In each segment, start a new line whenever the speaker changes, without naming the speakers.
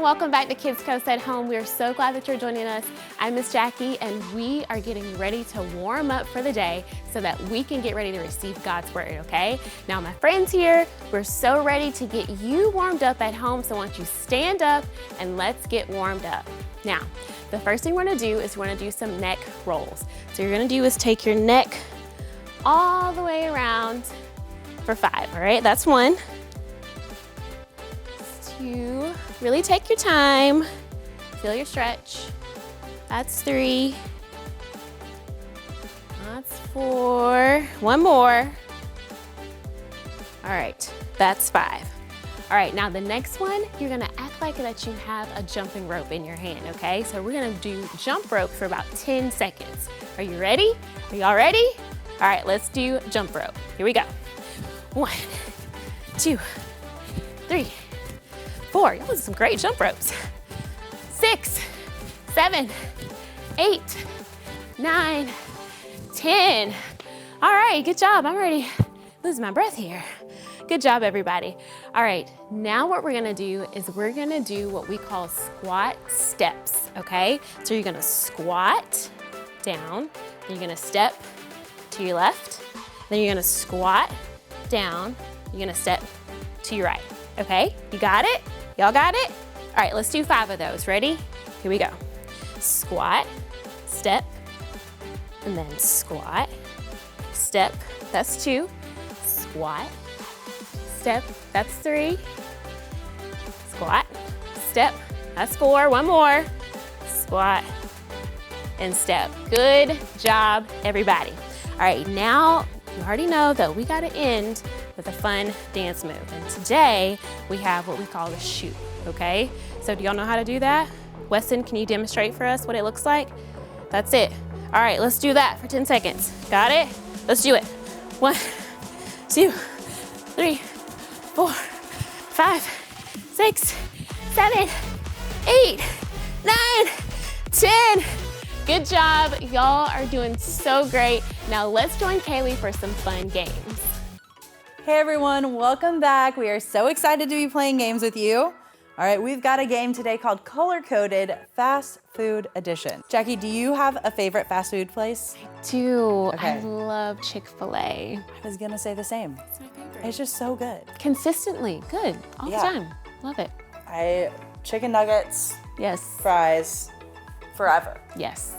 welcome back to Kidscoast at Home. We are so glad that you're joining us. I'm Miss Jackie, and we are getting ready to warm up for the day so that we can get ready to receive God's word, okay? Now, my friends here, we're so ready to get you warmed up at home, so why don't you stand up and let's get warmed up. Now, the first thing we're gonna do is we're gonna do some neck rolls. So you're gonna do is take your neck all the way around for 5, all right? That's 1. 2, really take your time, feel your stretch. That's 3, that's 4, 1 more. All right, that's 5. All right, now the next one, you're gonna act like that you have a jumping rope in your hand, okay? So we're gonna do jump rope for about 10 seconds. Are you ready? Are y'all ready? All right, let's do jump rope. Here we go. 1, 2, 3, 4, y'all did some great jump ropes. 6, 7, 8, 9, 10. All right, good job. I'm ready. Losing my breath here. Good job, everybody. All right, now what we're gonna do is we're gonna do what we call squat steps, okay? So you're gonna squat down, then you're gonna step to your left, then you're gonna squat down, you're gonna step to your right, okay? You got it? Y'all got it? All right, let's do 5 of those. Ready? Here we go. Squat, step, and then squat, step, that's 2, squat, step, that's 3, squat, step, that's 4, 1 more, squat, and step. Good job, everybody. All right, now you already know that we gotta end with a fun dance move. And today we have what we call a shoot, okay? So do y'all know how to do that? Weston, can you demonstrate for us what it looks like? That's it. All right, let's do that for 10 seconds. Got it? Let's do it. 1, 2, 3, 4, 5, 6, 7, 8, 9, 10. Good job. Y'all are doing so great. Now let's join Kaylee for some fun games.
Hey everyone, welcome back. We are so excited to be playing games with you. All right, we've got a game today called Color Coded Fast Food Edition. Jackie, do you have a favorite fast food place?
I
Okay.
love Chick-fil-A.
I was gonna say the same.
It's my favorite.
It's just so good.
Consistently good, all the time. Love it.
Chicken nuggets,
Yes.
fries, forever.
Yes.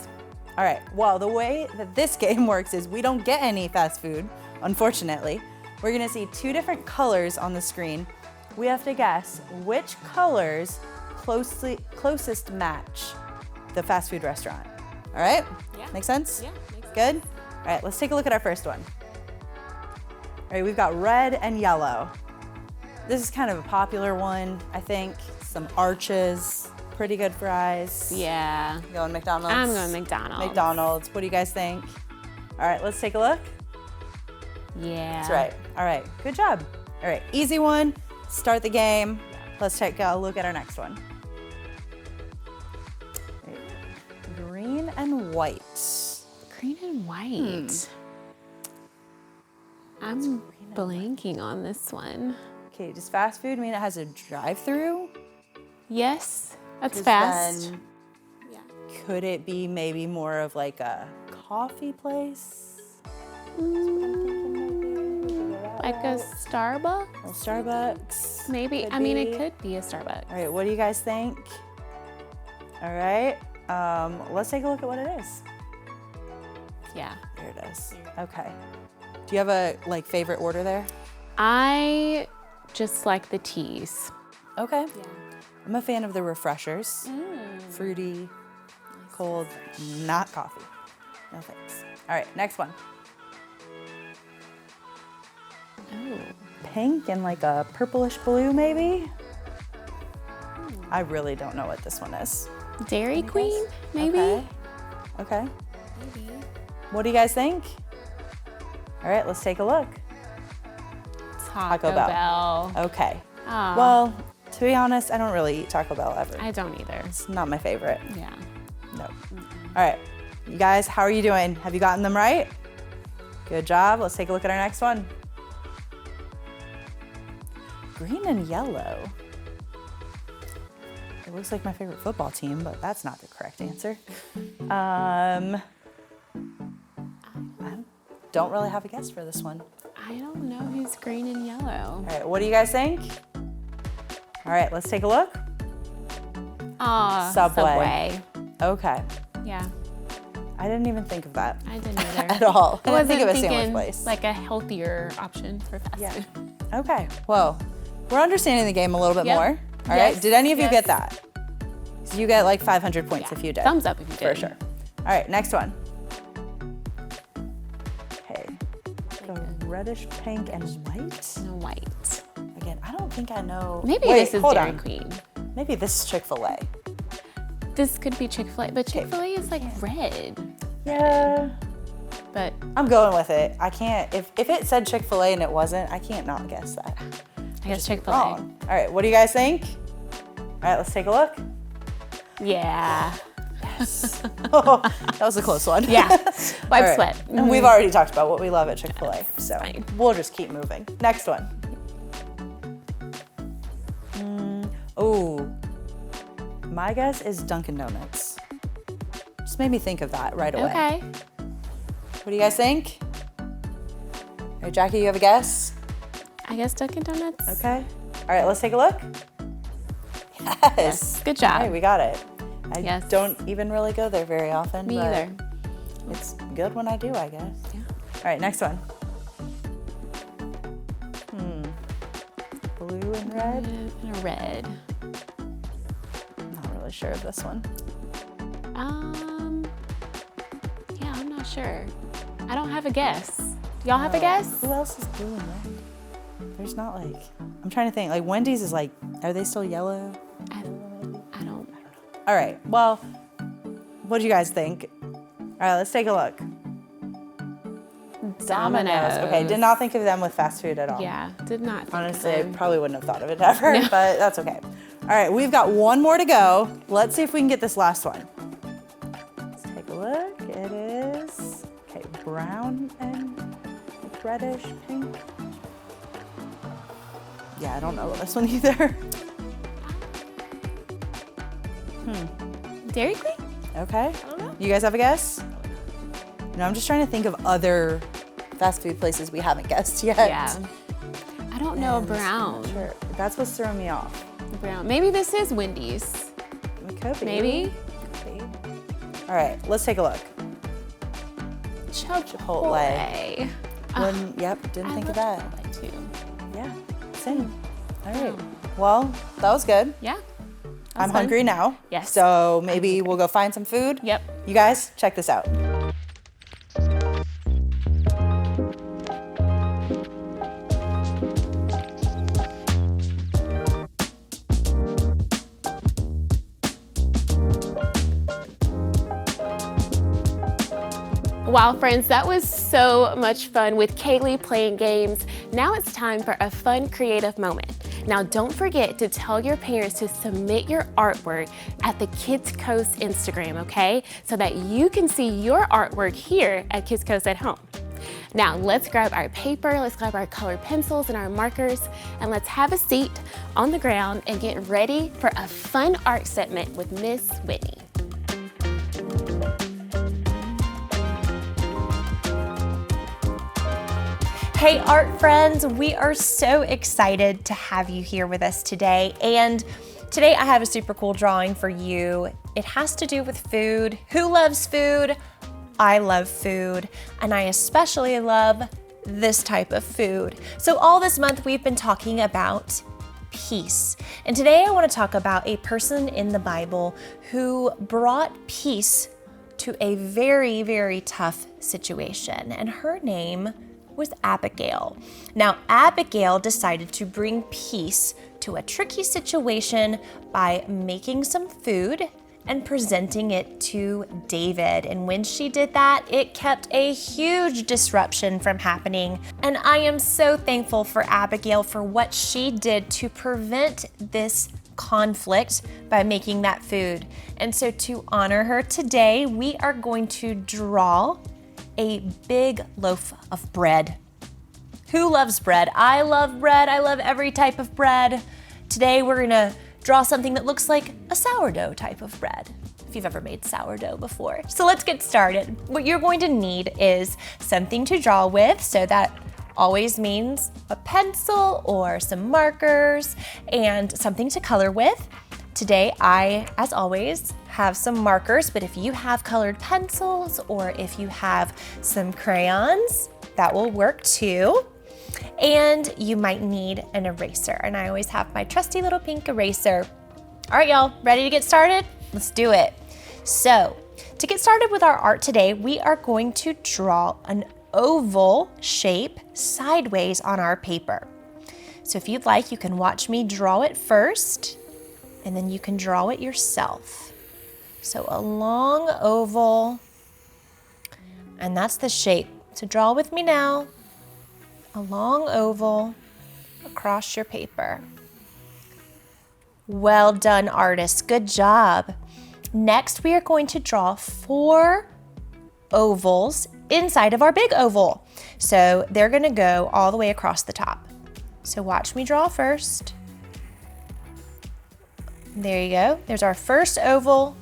All right, well, the way that this game works is we don't get any fast food, unfortunately. We're gonna see 2 different colors on the screen. We have to guess which colors closest match the fast food restaurant. All right?
Yeah.
Make sense?
Yeah, makes sense.
Good? All right, let's take a look at our first one. All right, we've got red and yellow. This is kind of a popular one, I think. Some Arches, pretty good fries.
Yeah.
You going McDonald's?
I'm going McDonald's.
McDonald's. What do you guys think? All right, let's take a look.
Yeah.
That's right. All right, good job. All right, easy one. Start the game. Let's take a look at our next one. Green and white.
Green and white. I'm blanking on this one.
Okay, does fast food mean it has a drive-through?
Yes, that's
'Cause
fast.
then
Yeah.
could it be maybe more of like a coffee place?
Like a Starbucks?
Or Starbucks?
Maybe.
Could
I mean, it
be.
could be a Starbucks.
All right, what do you guys think? All right, let's take a look at what it is.
Yeah.
There it is. Okay. Do you have a favorite order there?
I just like the teas.
Okay.
Yeah.
I'm a fan of the refreshers. Fruity, cold, not coffee. No thanks. All right, next one.
Oh.
Pink and like a purplish blue, maybe? I really don't know what this one is.
Dairy Queen, maybe?
Okay.
Maybe.
What do you guys think? All right, let's take a look.
Taco Bell.
Okay.
Aw.
Well, to be honest, I don't really eat Taco Bell ever.
I don't either.
It's not my favorite.
Yeah.
No. All right, you guys, how are you doing? Have you gotten them right? Good job. Let's take a look at our next one. Green and yellow. It looks like my favorite football team, but that's not the correct answer. I don't really have a guess for this one.
I don't know who's green and yellow.
All right, what do you guys think? All right, let's take a look. Subway. Okay.
Yeah.
I didn't even think of that.
I didn't either.
At all. I
I
didn't think of a
wasn't
sandwich
thinking
place.
like a healthier option for fast food.
Okay, well, we're understanding the game a little bit
Yep.
more. All
Yes,
right, did any of you
yes.
get that? So you get like 500 points if you did.
Thumbs up if you did.
For sure. All right, next one. Okay, go reddish, pink, and white.
And white.
Again, I don't think I know.
Maybe
Wait,
this is
hold
Dairy
on.
Queen.
Maybe this is Chick-fil-A.
This could be Chick-fil-A, but Chick-fil-A is like red.
Yeah.
But
I'm going with it. I can't, if it said Chick-fil-A and it wasn't, I can't not guess that.
I guess Chick-fil-A.
Wrong. All right, what do you guys think? All right, let's take a look.
Yeah.
Oh, that was a close one.
Yeah.
All
Wipe
right.
sweat.
And we've already talked about what we love at Chick-fil-A, so
fine.
we'll just keep moving. Next one. Oh, my guess is Dunkin' Donuts. Just made me think of that right away.
Okay.
What do you guys think? All right, Jackie, you have a guess?
I guess Dunkin' Donuts.
Okay. All right, let's take a look. Yes.
Good job.
All right, we got it. I
Yes.
don't even really go there very often.
Me
but
either.
It's good when I do, I guess.
Yeah.
All right, next one. Blue and red.
And a red.
Not really sure of this one.
Yeah, I'm not sure. I don't have a guess. Do y'all have a guess?
Who else is blue and red? There's not like, I'm trying to think, like Wendy's is like, are they still yellow?
I don't.
All right, well, what do you guys think? All right, let's take a look.
Domino's.
Okay, did not think of them with fast food at all.
Yeah, did not think
Honestly, I
of them.
probably wouldn't have thought of it ever, but that's okay. All right, we've got one more to go. Let's see if we can get this last one. Let's take a look. It is, okay, brown and reddish pink. Yeah, I don't know this one either.
Dairy Queen?
Okay.
I don't know.
You guys have a guess? No, I'm just trying to think of other fast food places we haven't guessed yet.
Yeah. I don't know
And
brown.
I'm not sure. That's what's throwing me off.
Brown. Maybe this is Wendy's.
It could be.
Maybe.
Could be. All right, let's take a look.
Chipotle.
Yep, didn't think of that.
Chipotle too.
Yeah, same. All right. Well, that was good.
Yeah.
I'm hungry now.
Yes.
So maybe we'll go find some food.
Yep.
You guys, check this out.
Wow, friends, that was so much fun with Kaylee playing games. Now it's time for a fun, creative moment. Now, don't forget to tell your parents to submit your artwork at the Kidscoast Instagram, okay? So that you can see your artwork here at Kidscoast at home. Now, let's grab our paper, let's grab our colored pencils and our markers, and let's have a seat on the ground and get ready for a fun art segment with Miss Whitney.
Hey art friends, we are so excited to have you here with us today. And today I have a super cool drawing for you. It has to do with food. Who loves food? I love food, and I especially love this type of food. So all this month we've been talking about peace. And today I want to talk about a person in the Bible who brought peace to a very, very tough situation. And her name was Abigail. Now, Abigail decided to bring peace to a tricky situation by making some food and presenting it to David. And when she did that, it kept a huge disruption from happening. And I am so thankful for Abigail for what she did to prevent this conflict by making that food. And so to honor her today, we are going to draw a big loaf of bread. Who loves bread? I love bread. I love every type of bread. Today we're gonna draw something that looks like a sourdough type of bread, if you've ever made sourdough before. So let's get started. What you're going to need is something to draw with, so that always means a pencil or some markers and something to color with. Today, I, as always, have some markers, but if you have colored pencils or if you have some crayons, that will work too. And you might need an eraser, and I always have my trusty little pink eraser. All right, y'all, ready to get started? Let's do it. So, to get started with our art today, we are going to draw an oval shape sideways on our paper. So if you'd like, you can watch me draw it first, and then you can draw it yourself. So a long oval, and that's the shape. So draw with me now, a long oval across your paper. Well done, artists, good job. Next, we are going to draw 4 ovals inside of our big oval. So they're gonna go all the way across the top. So watch me draw first. There you go. There's our first oval.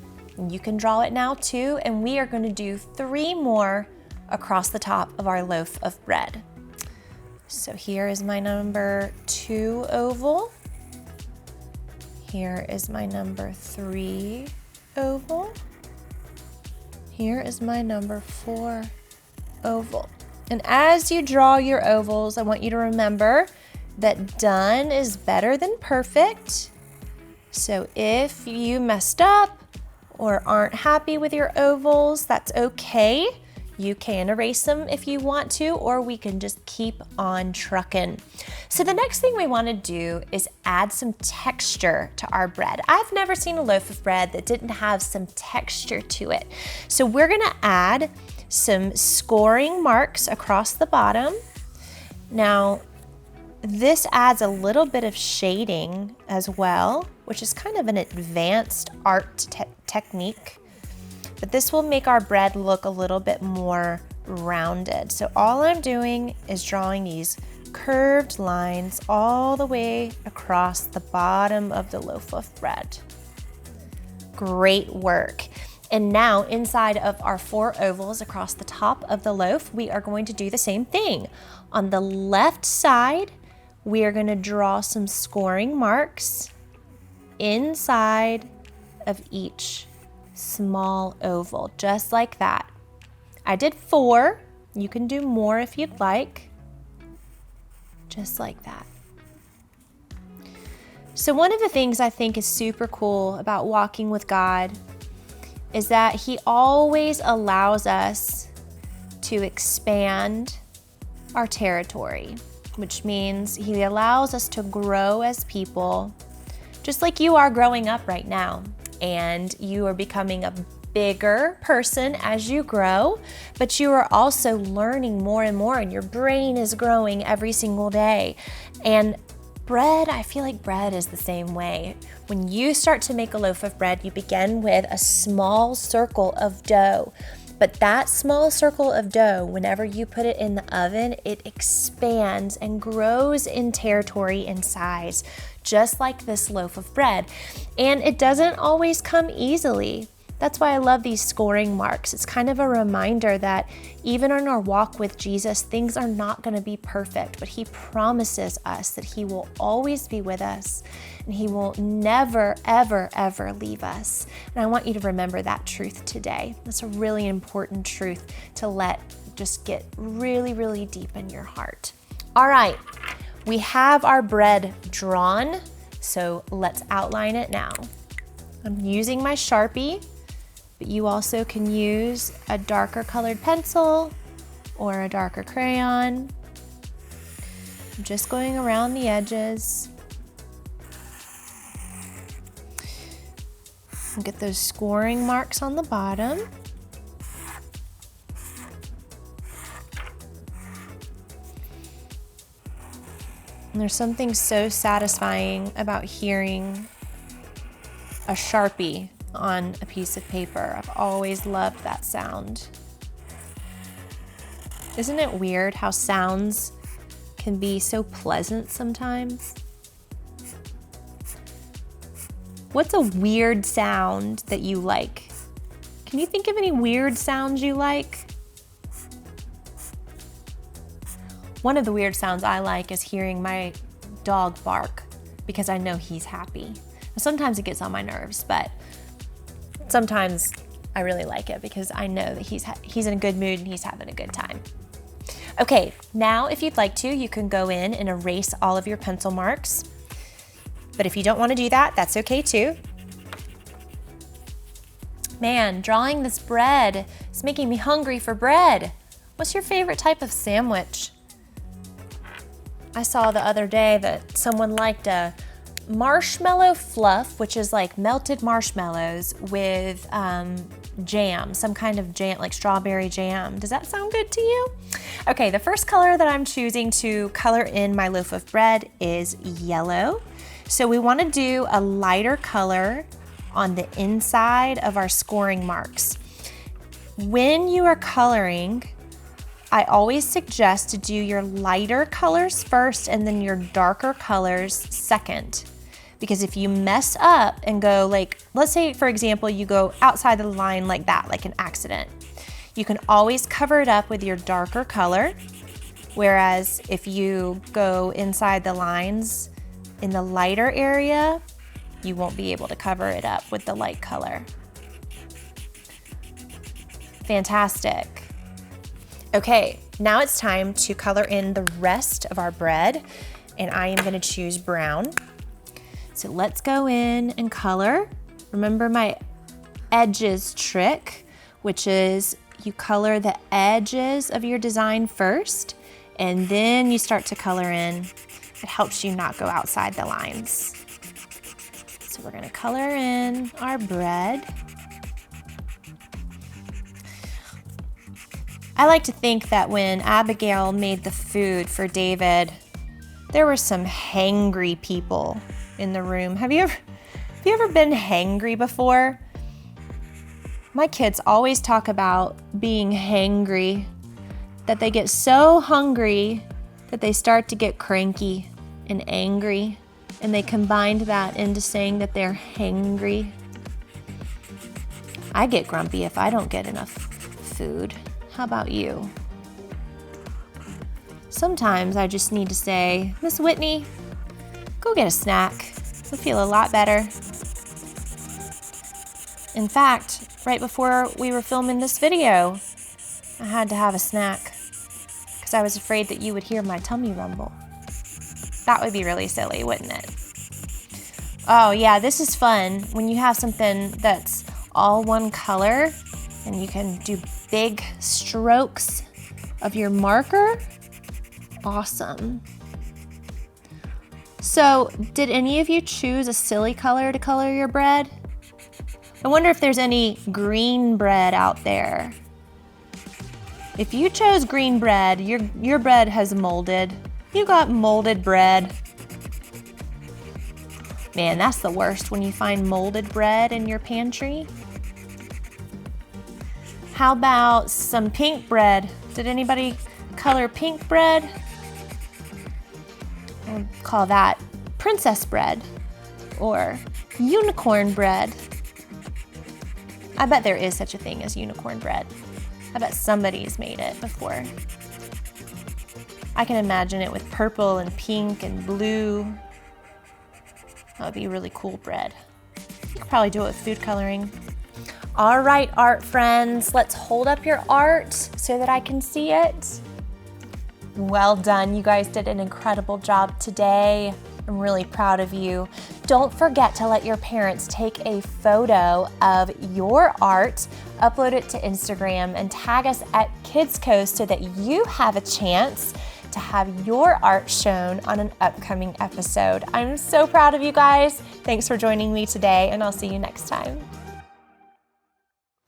You can draw it now too, and we are gonna do 3 more across the top of our loaf of bread. So here is my number 2 oval. Here is my number 3 oval. Here is my number 4 oval. And as you draw your ovals, I want you to remember that done is better than perfect. So if you messed up or aren't happy with your ovals, that's okay. You can erase them if you want to, or we can just keep on trucking. So the next thing we want to do is add some texture to our bread. I've never seen a loaf of bread that didn't have some texture to it. So we're gonna add some scoring marks across the bottom. Now, this adds a little bit of shading as well, which is kind of an advanced art technique. But this will make our bread look a little bit more rounded. So all I'm doing is drawing these curved lines all the way across the bottom of the loaf of bread. Great work. And now inside of our 4 ovals across the top of the loaf, we are going to do the same thing. On the left side, we are going to draw some scoring marks inside of each small oval, just like that. I did 4. You can do more if you'd like. Just like that. So one of the things I think is super cool about walking with God is that He always allows us to expand our territory, which means He allows us to grow as people, just like you are growing up right now. And you are becoming a bigger person as you grow, but you are also learning more and more, and your brain is growing every single day. And bread, I feel like bread is the same way. When you start to make a loaf of bread, you begin with a small circle of dough. But that small circle of dough, whenever you put it in the oven, it expands and grows in territory and size, just like this loaf of bread. And it doesn't always come easily. That's why I love these scoring marks. It's kind of a reminder that even in our walk with Jesus, things are not going to be perfect, but He promises us that He will always be with us and He will never, ever, ever leave us. And I want you to remember that truth today. That's a really important truth to let just get really, really deep in your heart. All right, we have our bread drawn, so let's outline it now. I'm using my Sharpie, but you also can use a darker colored pencil or a darker crayon. I'm just going around the edges. And get those scoring marks on the bottom. And there's something so satisfying about hearing a Sharpie on a piece of paper. I've always loved that sound. Isn't it weird how sounds can be so pleasant sometimes? What's a weird sound that you like? Can you think of any weird sounds you like? One of the weird sounds I like is hearing my dog bark because I know he's happy. Sometimes it gets on my nerves, but sometimes I really like it because I know that he's in a good mood and he's having a good time. Okay, now if you'd like to, you can go in and erase all of your pencil marks. But if you don't want to do that, that's okay too. Man, drawing this bread is making me hungry for bread. What's your favorite type of sandwich? I saw the other day that someone liked a marshmallow fluff, which is like melted marshmallows with jam, some kind of jam, like strawberry jam. Does that sound good to you? Okay, the first color that I'm choosing to color in my loaf of bread is yellow. So we want to do a lighter color on the inside of our scoring marks. When you are coloring, I always suggest to do your lighter colors first and then your darker colors second. Because if you mess up and go like, let's say for example, you go outside the line like that, like an accident, you can always cover it up with your darker color. Whereas if you go inside the lines in the lighter area, you won't be able to cover it up with the light color. Fantastic. Okay, now it's time to color in the rest of our bread, and I am gonna choose brown. So let's go in and color. Remember my edges trick, which is you color the edges of your design first, and then you start to color in. It helps you not go outside the lines. So we're gonna color in our bread. I like to think that when Abigail made the food for David, there were some hangry people in the room. Have you ever been hangry before? My kids always talk about being hangry, that they get so hungry that they start to get cranky and angry, and they combined that into saying that they're hangry. I get grumpy if I don't get enough food. How about you? Sometimes I just need to say, Miss Whitney, go get a snack. You'll feel a lot better. In fact, right before we were filming this video, I had to have a snack because I was afraid that you would hear my tummy rumble. That would be really silly, wouldn't it? Oh yeah, this is fun when you have something that's all one color and you can do big strokes of your marker. Awesome. So, did any of you choose a silly color to color your bread? I wonder if there's any green bread out there. If you chose green bread, your bread has molded. You got molded bread. Man, that's the worst when you find molded bread in your pantry. How about some pink bread? Did anybody color pink bread? I'll call that princess bread or unicorn bread. I bet there is such a thing as unicorn bread. I bet somebody's made it before. I can imagine it with purple and pink and blue. That would be really cool bread. You could probably do it with food coloring. All right, art friends, let's hold up your art so that I can see it. Well done, you guys did an incredible job today. I'm really proud of you. Don't forget to let your parents take a photo of your art, upload it to Instagram, and tag us at Kidscoast so that you have a chance to have your art shown on an upcoming episode. I'm so proud of you guys. Thanks for joining me today, and I'll see you next time.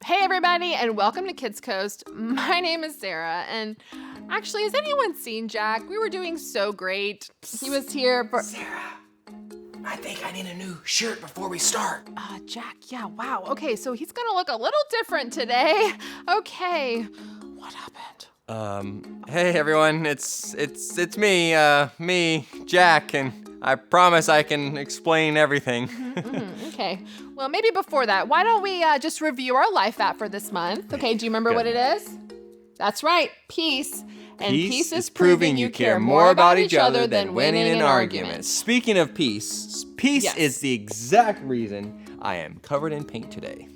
Hey everybody, and welcome to Kidscoast. My name is Sarah, and actually, has anyone seen Jack? We were doing so great. He was here for—
Sarah, I think I need a new shirt before we start.
Jack, yeah, wow. Okay, so he's gonna look a little different today. Okay, what happened?
Hey everyone, it's me, Jack, and I promise I can explain everything.
Okay. Well, maybe before that, why don't we just review our life app for this month? Okay, do you remember what it is? That's right, peace. And peace is proving you care more about each other than winning an argument.
Speaking of peace, peace
Yes.
is the exact reason I am covered in paint today.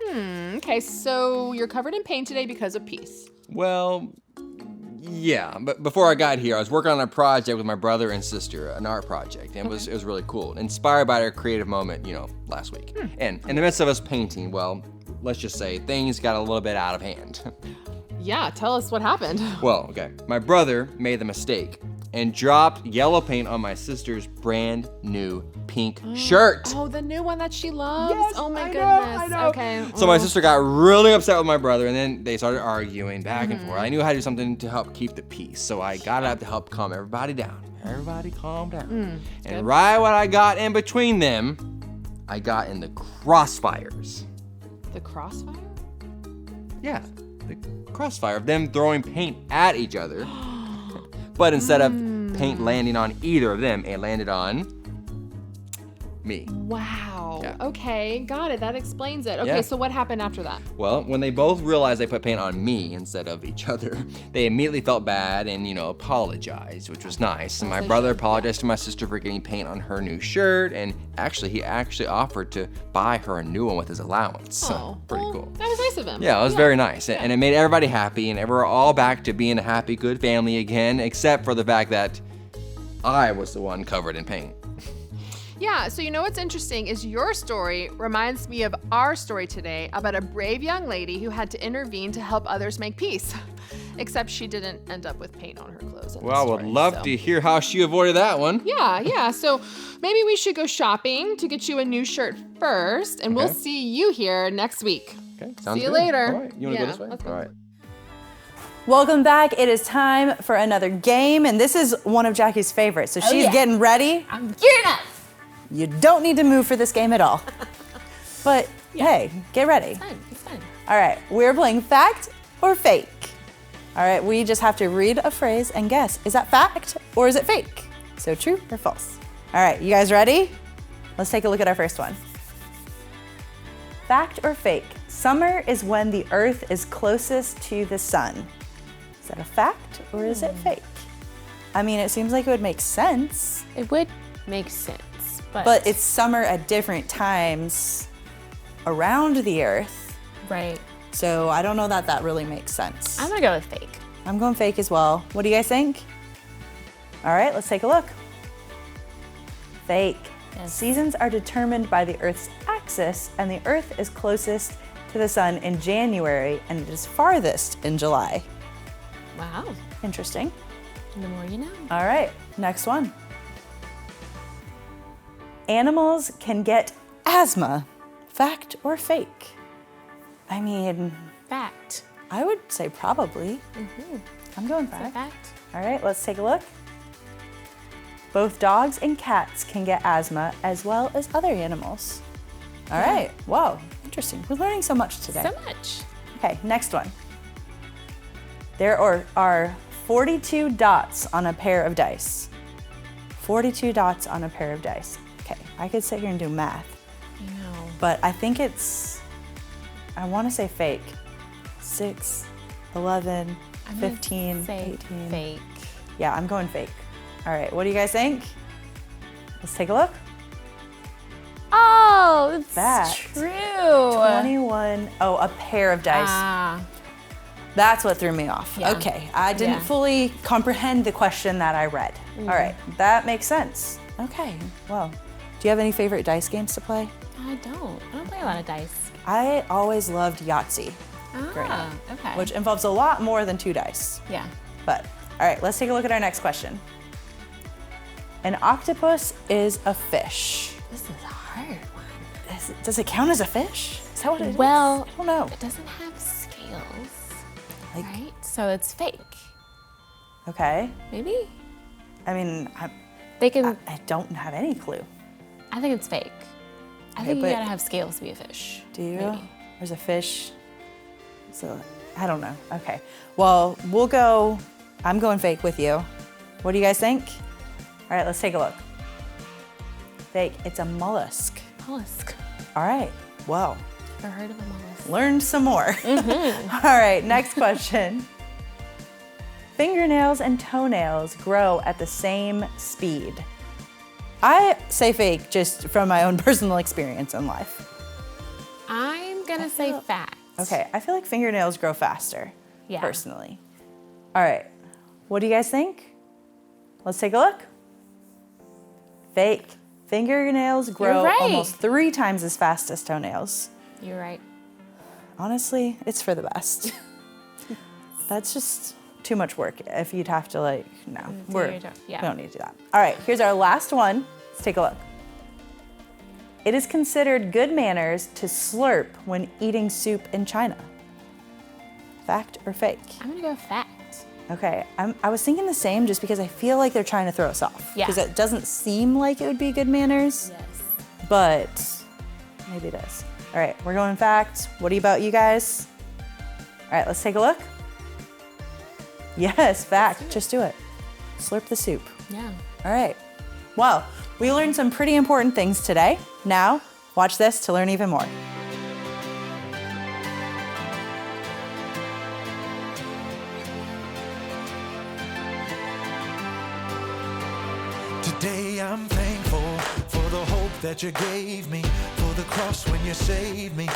Okay, so you're covered in paint today because of peace.
Well, yeah, but before I got here, I was working on a project with my brother and sister, an art project, and it was really cool. Inspired by our creative moment, last week. And in the midst of us painting, well, let's just say things got a little bit out of hand.
Yeah, tell us what happened.
Well, okay, my brother made the mistake and dropped yellow paint on my sister's brand new pink shirt.
Oh, the new one that she loves?
Yes,
oh my
I know,
goodness.
I know.
Okay.
So my sister got really upset with my brother, and then they started arguing back and forth. I knew how to do something to help keep the peace, so I got up to help calm everybody down. Everybody calm down. And right when I got in between them, I got in the crossfires.
The crossfire?
Yeah, the crossfire of them throwing paint at each other. But instead of paint landing on either of them, it landed on me.
Wow.
Yeah.
Okay, got it. That explains it. Okay,
Yeah.
so what happened after that?
Well, when they both realized they put paint on me instead of each other, they immediately felt bad and, apologized, which was nice. And my brother apologized to my sister for getting paint on her new shirt, and he actually offered to buy her a new one with his allowance. So, pretty
well,
cool.
That was nice of him.
Yeah, it was very nice. And it made everybody happy, and we're all back to being a happy, good family again, except for the fact that I was the one covered in paint.
Yeah, so what's interesting is your story reminds me of our story today about a brave young lady who had to intervene to help others make peace. Except she didn't end up with paint on her clothes. In the
Well, I would
story,
love
so.
to hear how she avoided that one.
Yeah. So maybe we should go shopping to get you a new shirt first, and we'll
Okay.
see you here next week.
Okay, sounds
See you
good.
later.
All right, you want to go this way?
let's go.
All right.
Welcome back. It is time for another game, and this is one of Jackie's favorites. So she's
yeah.
getting ready.
I'm geared up.
You don't need to move for this game at all. But hey, get ready.
It's fun.
All right, we're playing fact or fake. All right, we just have to read a phrase and guess, is that fact or is it fake? So true or false? All right, you guys ready? Let's take a look at our first one. Fact or fake? Summer is when the earth is closest to the sun. Is that a fact or is it fake? I mean, it seems like it would make sense,
It would make sense,
but it's summer at different times around the earth.
right.
So I don't know that that really makes sense.
I'm gonna go with fake.
I'm going fake as well. What do you guys think? All right, let's take a look. Fake.
Yes.
Seasons are determined by the Earth's axis, and the Earth is closest to the sun in January, and it is farthest in July.
Wow.
Interesting.
The more you know.
All right, next one. Animals can get asthma. Fact or fake? I mean,
Fact.
I would say probably. I'm going
Is that
fact.
fact?
All right, let's take a look. Both dogs and cats can get asthma as well as other animals. All right, wow, interesting. We're learning so much today.
So much.
Okay, next one. There are 42 dots on a pair of dice. 42 dots on a pair of dice. Okay, I could sit here and do math,
I know.
but I think I want to say fake. 6, 11,
I'm gonna
15,
say
18.
fake.
Yeah, I'm going fake. All right, what do you guys think? Let's take a look.
Oh, it's
Fact.
true.
21, oh, a pair of dice.
Ah,
That's what threw me off.
Yeah.
Okay, I didn't
Yeah.
fully comprehend the question that I read. All right, that makes sense. Okay, well, do you have any favorite dice games to play?
I don't play a lot of dice.
I always loved Yahtzee, growing up,
Okay.
which involves a lot more than 2 dice.
Yeah.
But, all right, let's take a look at our next question. An octopus is a fish.
This is a hard one.
Does it count as a fish? Is that what it is?
Well,
I don't know.
it doesn't have scales,
Like,
right? So it's fake.
okay.
Maybe
I mean,
they can.
I don't have any clue.
I think it's fake. I
Okay,
think
but-
you gotta have scales to be a fish.
Do you?
Maybe.
There's a fish. So, I don't know. Okay. Well, we'll go, I'm going fake with you. What do you guys think? All right, let's take a look. fake. It's a mollusk.
Mollusk.
All right, well,
Never heard of a mollusk.
learned some more. All right, next question. Fingernails and toenails grow at the same speed. I say fake just from my own personal experience in life.
I'm gonna say fact.
Okay, I feel like fingernails grow faster,
Yeah.
personally. All right, what do you guys think? Let's take a look. Fake. Fingernails grow
right.
almost 3 times as fast as toenails.
You're right.
Honestly, it's for the best. That's just too much work if you'd have to no,
your job. Yeah.
we don't need to do that. All right, here's our last one. Let's take a look. It is considered good manners to slurp when eating soup in China. Fact or fake?
I'm gonna go fact.
Okay, I was thinking the same just because I feel like they're trying to throw us off.
Yeah.
Because it doesn't seem like it would be good manners,
Yes.
but maybe it is. All right, we're going fact. What about you guys? All right, let's take a look. Yes, fact. Just do it. Slurp the soup.
Yeah.
All right. Well, we learned some pretty important things today. Now, watch this to learn even more.
Today I'm thankful for the hope that you gave me, for the cross when you saved me.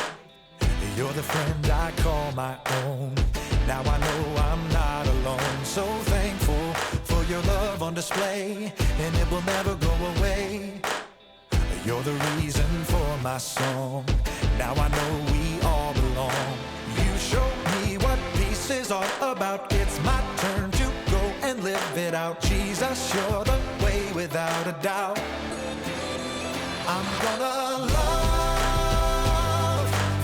You're the friend I call my own. Now I know I'm not alone. So thankful for your love on display, and it will never go away. You're the reason for my song. Now I know we all belong. You showed me what peace is all about. It's my turn to go and live it out. Jesus, you're the way without a doubt. I'm gonna love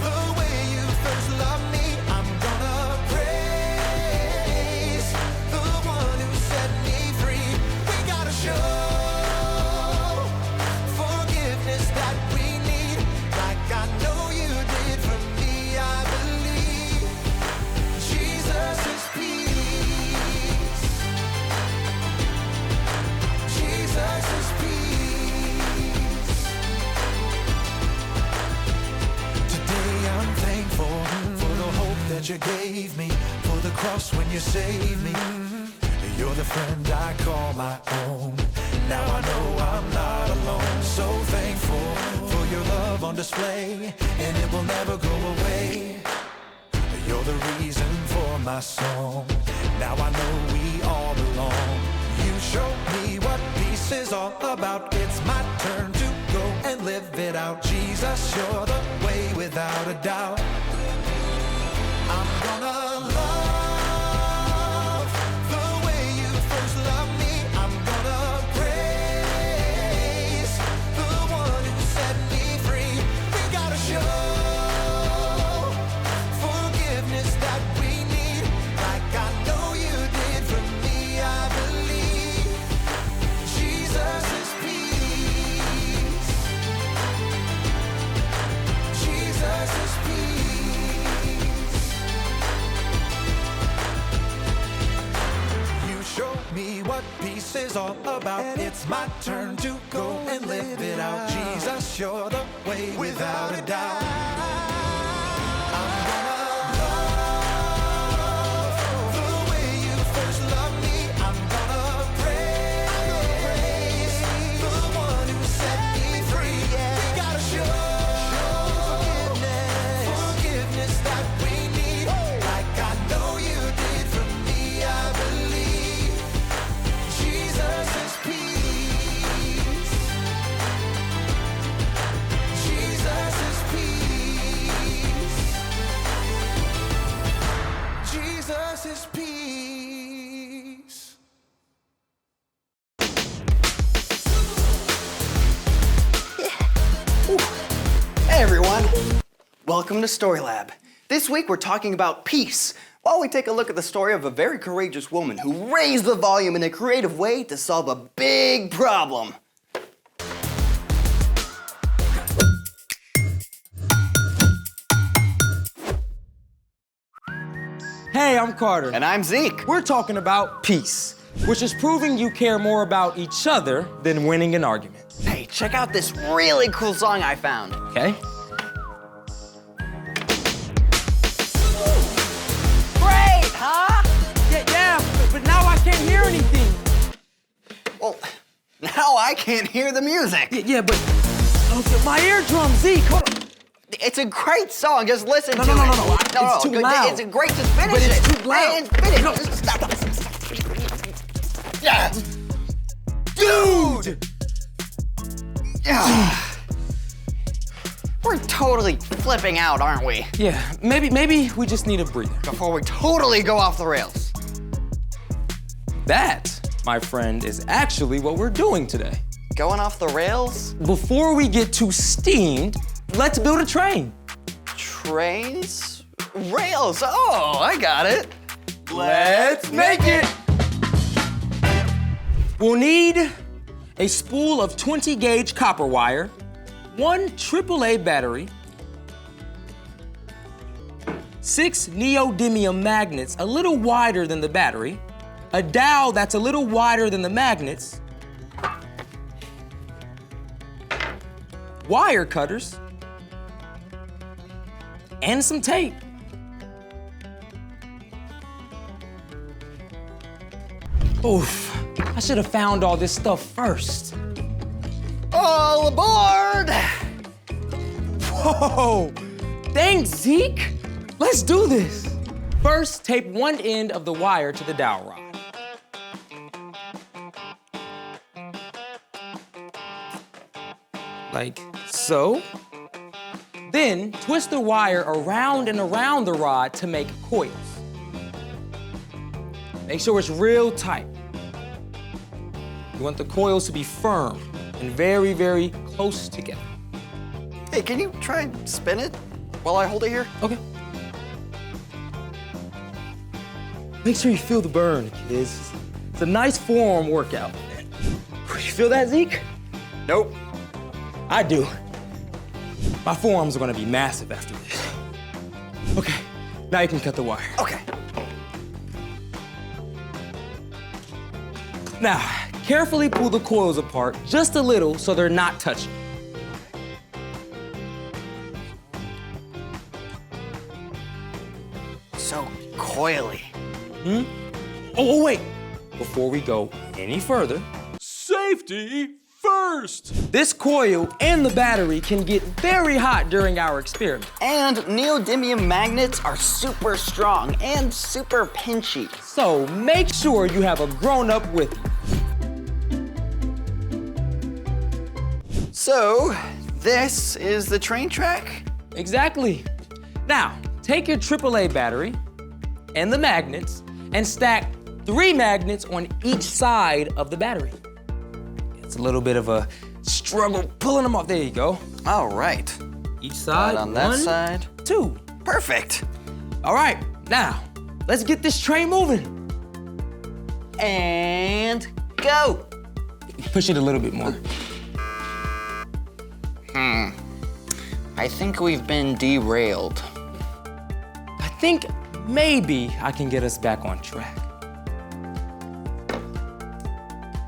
the way you first loved me. I'm gonna praise the one who set me free. We gotta show forgiveness that we need, like I know you did for me. I believe Jesus is peace. Jesus is peace. Today I'm thankful for the hope that you gave me, for the cross when you saved me. You're the friend I call my own. Now I know I'm not alone. So thankful for your love on display, and it will never go away. You're the reason for my song. Now I know we all belong. You showed me what peace is all about. It's my turn to go and live it out. Jesus, you're the way without a doubt. I'm gonna love the way you first loved me. I'm gonna praise the one who set me free. We gotta show forgiveness that we need, like I know you did for me. I believe Jesus is peace. Jesus is peace. You showed me what peace is all about. It's my turn to go and live it out. Jesus, you're the way without a doubt. I'm gonna love the way you first loved me. I'm gonna praise the one who set me free. We gotta show forgiveness that we need, like I know you did for me. I believe Jesus is peace. Jesus is peace. Jesus is peace.
Hey everyone! Welcome to Story Lab. This week we're talking about peace, while we take a look at the story of a very courageous woman who raised the volume in a creative way to solve a big problem.
Hey, I'm Carter.
And I'm Zeke.
We're talking about peace, which is proving you care more about each other than winning an argument.
Hey, check out this really cool song I found.
Okay.
Great, huh?
Yeah, but now I can't hear anything.
Well, now I can't hear the music.
Yeah, but okay, my eardrum, Zeke. Hold on.
It's a great song. Just listen to it.
No. It's too loud.
It's great. Just finish
But it's
it.
too loud.
Man, finish.
No.
Stop. Yeah.
Dude!
Yeah. We're totally flipping out, aren't we?
Yeah, maybe we just need a breather.
Before we totally go off the rails.
That, my friend, is actually what we're doing today.
Going off the rails?
Before we get too steamed, let's build a train.
Trains? Rails. Oh, I got it.
Let's make it! We'll need a spool of 20-gauge copper wire, 1 AAA battery, 6 neodymium magnets a little wider than the battery, a dowel that's a little wider than the magnets, wire cutters, and some tape. Oof, I should have found all this stuff first.
All aboard!
Whoa, thanks, Zeke. Let's do this. First, tape one end of the wire to the dowel rod. Like so. Then, twist the wire around and around the rod to make coils. Make sure it's real tight. You want the coils to be firm and very, very close together.
Hey, can you try and spin it while I hold it here?
Okay. Make sure you feel the burn, kids. It's a nice forearm workout. You feel that, Zeke?
Nope.
I do. My forearms are gonna be massive after this. Okay, now you can cut the wire.
Okay.
Now, carefully pull the coils apart just a little so they're not touching.
So coily.
Oh, wait. Before we go any further, safety first. This coil and the battery can get very hot during our experiment.
And neodymium magnets are super strong and super pinchy.
So make sure you have a grown-up with you.
So, this is the train track?
Exactly. Now, take your AAA battery and the magnets and stack 3 magnets on each side of the battery. It's a little bit of a struggle pulling them off. There you go.
All right.
Each side,
on that
1,
side.
2.
Perfect.
All right, now, let's get this train moving.
And go.
Push it a little bit more.
I think we've been derailed.
I think maybe I can get us back on track.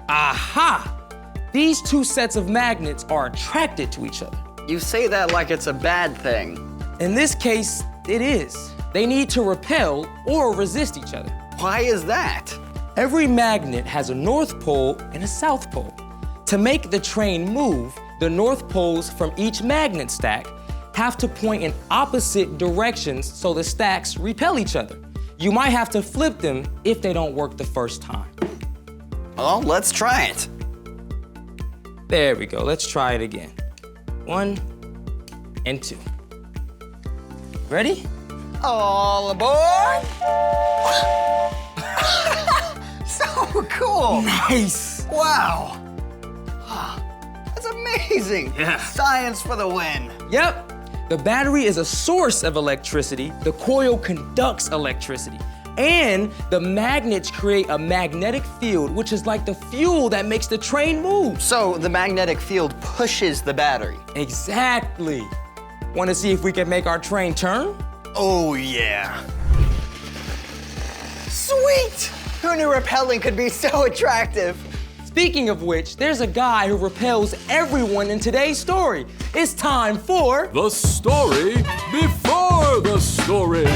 Aha! These 2 sets of magnets are attracted to each other.
You say that like it's a bad thing.
In this case, it is. They need to repel or resist each other.
Why is that?
Every magnet has a north pole and a south pole. To make the train move, the north poles from each magnet stack have to point in opposite directions so the stacks repel each other. You might have to flip them if they don't work the first time.
Well, let's try it.
There we go, let's try it again. 1 and 2. Ready?
All aboard! So cool!
Nice!
Wow! That's amazing!
Yeah.
Science for the win.
Yep. The battery is a source of electricity, the coil conducts electricity, and the magnets create a magnetic field, which is like the fuel that makes the train move.
So the magnetic field pushes the battery.
Exactly. Want to see if we can make our train turn?
Oh, yeah. Sweet! Who knew repelling could be so attractive?
Speaking of which, there's a guy who repels everyone in today's story. It's time for
The Story Before the Story.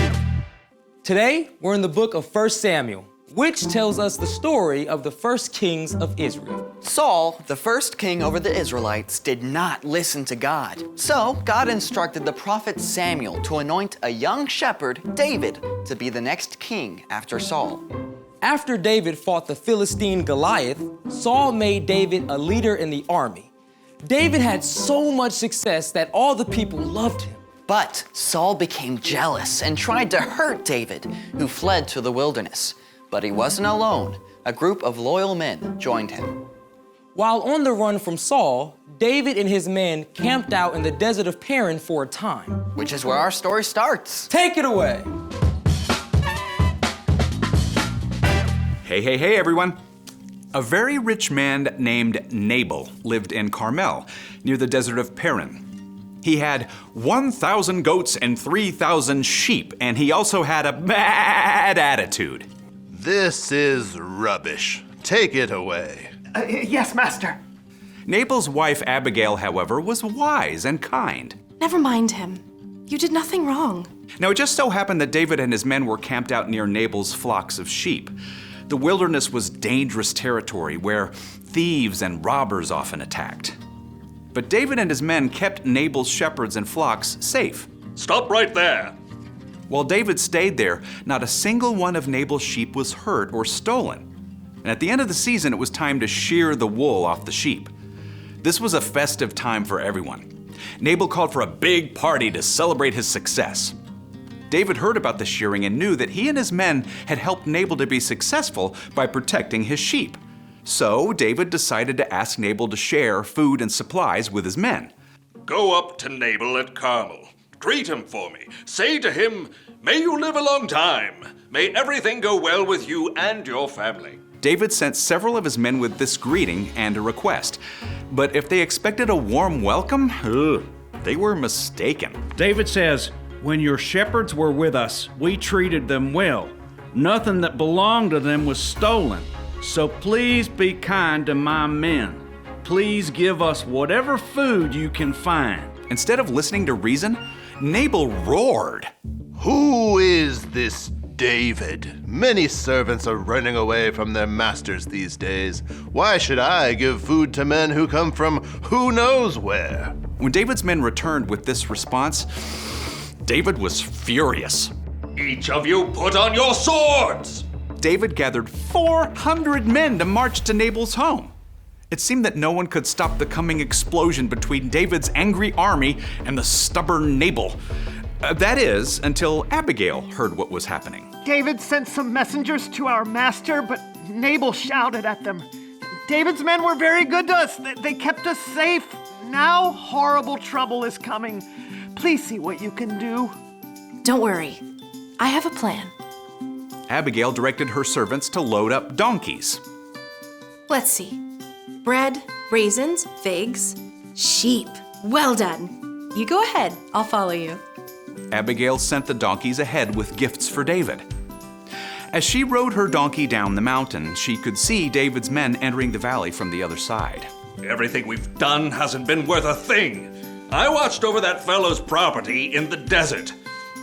Today, we're in the book of 1 Samuel, which tells us the story of the first kings of Israel.
Saul, the first king over the Israelites, did not listen to God. So God instructed the prophet Samuel to anoint a young shepherd, David, to be the next king after Saul.
After David fought the Philistine Goliath, Saul made David a leader in the army. David had so much success that all the people loved him.
But Saul became jealous and tried to hurt David, who fled to the wilderness. But he wasn't alone. A group of loyal men joined him.
While on the run from Saul, David and his men camped out in the desert of Paran for a time.
Which is where our story starts.
Take it away.
Hey, everyone. A very rich man named Nabal lived in Carmel, near the desert of Paran. He had 1,000 goats and 3,000 sheep, and he also had a bad attitude.
This is rubbish. Take it away.
Yes, master.
Nabal's wife Abigail, however, was wise and kind.
Never mind him. You did nothing wrong.
Now, it just so happened that David and his men were camped out near Nabal's flocks of sheep. The wilderness was dangerous territory where thieves and robbers often attacked. But David and his men kept Nabal's shepherds and flocks safe.
Stop right there.
While David stayed there, not a single one of Nabal's sheep was hurt or stolen. And at the end of the season, it was time to shear the wool off the sheep. This was a festive time for everyone. Nabal called for a big party to celebrate his success. David heard about the shearing and knew that he and his men had helped Nabal to be successful by protecting his sheep. So David decided to ask Nabal to share food and supplies with his men.
Go up to Nabal at Carmel. Greet him for me. Say to him, may you live a long time. May everything go well with you and your family.
David sent several of his men with this greeting and a request. But if they expected a warm welcome, they were mistaken.
David says, when your shepherds were with us, we treated them well. Nothing that belonged to them was stolen. So please be kind to my men. Please give us whatever food you can find.
Instead of listening to reason, Nabal roared.
Who is this David? Many servants are running away from their masters these days. Why should I give food to men who come from who knows where?
When David's men returned with this response, David was furious.
Each of you put on your swords!
David gathered 400 men to march to Nabal's home. It seemed that no one could stop the coming explosion between David's angry army and the stubborn Nabal. That is, until Abigail heard what was happening.
David sent some messengers to our master, but Nabal shouted at them. David's men were very good to us. They kept us safe. Now horrible trouble is coming. Please see what you can do.
Don't worry. I have a plan.
Abigail directed her servants to load up donkeys.
Let's see. Bread, raisins, figs, sheep. Well done. You go ahead. I'll follow you.
Abigail sent the donkeys ahead with gifts for David. As she rode her donkey down the mountain, she could see David's men entering the valley from the other side.
Everything we've done hasn't been worth a thing. I watched over that fellow's property in the desert,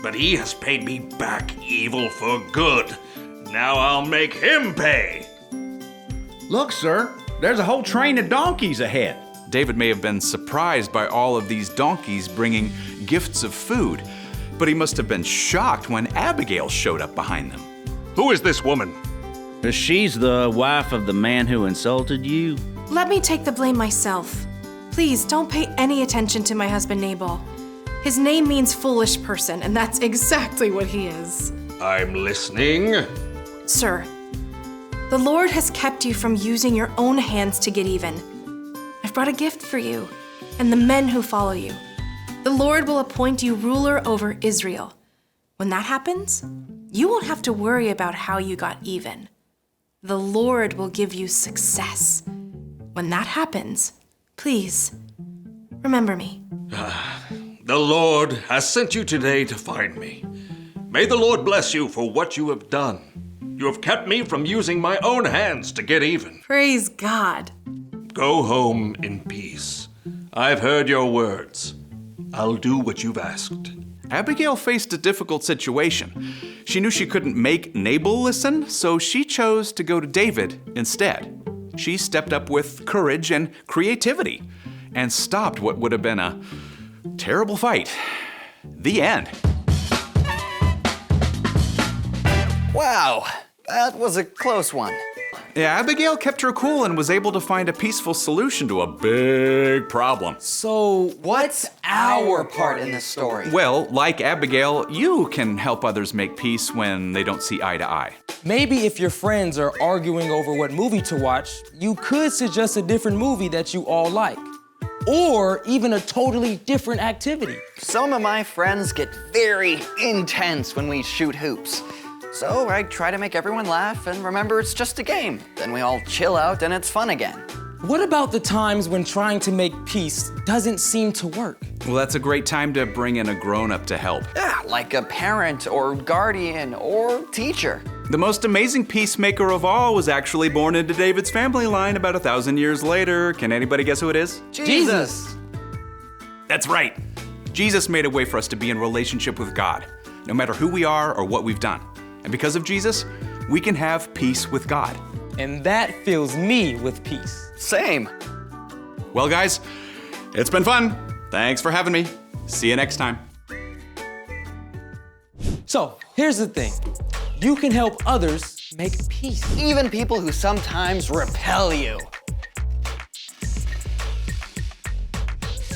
but he has paid me back evil for good. Now I'll make him pay.
Look, sir, there's a whole train of donkeys ahead.
David may have been surprised by all of these donkeys bringing gifts of food, but he must have been shocked when Abigail showed up behind them.
Who is this woman?
She's the wife of the man who insulted you.
Let me take the blame myself. Please don't pay any attention to my husband Nabal. His name means foolish person, and that's exactly what he is.
I'm listening.
Sir, the Lord has kept you from using your own hands to get even. I've brought a gift for you and the men who follow you. The Lord will appoint you ruler over Israel. When that happens, you won't have to worry about how you got even. The Lord will give you success. When that happens, please, remember me.
The Lord has sent you today to find me. May the Lord bless you for what you have done. You have kept me from using my own hands to get even.
Praise God.
Go home in peace. I've heard your words. I'll do what you've asked.
Abigail faced a difficult situation. She knew she couldn't make Nabal listen, so she chose to go to David instead. She stepped up with courage and creativity and stopped what would have been a terrible fight. The end.
Wow, that was a close one.
Yeah, Abigail kept her cool and was able to find a peaceful solution to a big problem.
So,
What's our part in this story?
Well, like Abigail, you can help others make peace when they don't see eye to eye.
maybe if your friends are arguing over what movie to watch, you could suggest a different movie that you all like. Or even a totally different activity.
Some of my friends get very intense when we shoot hoops. So I try to make everyone laugh and remember it's just a game. Then we all chill out and it's fun again.
What about the times when trying to make peace doesn't seem to work?
Well, that's a great time to bring in a grown-up to help.
Yeah, like a parent or guardian or teacher.
The most amazing peacemaker of all was actually born into David's family line about 1,000 years later. Can anybody guess who it is?
Jesus!
That's right. Jesus made a way for us to be in relationship with God, no matter who we are or what we've done. And because of Jesus, we can have peace with God.
And that fills me with peace.
Same.
Well, guys, it's been fun. Thanks for having me. See you next time.
So, here's the thing. You can help others make peace.
Even people who sometimes repel you.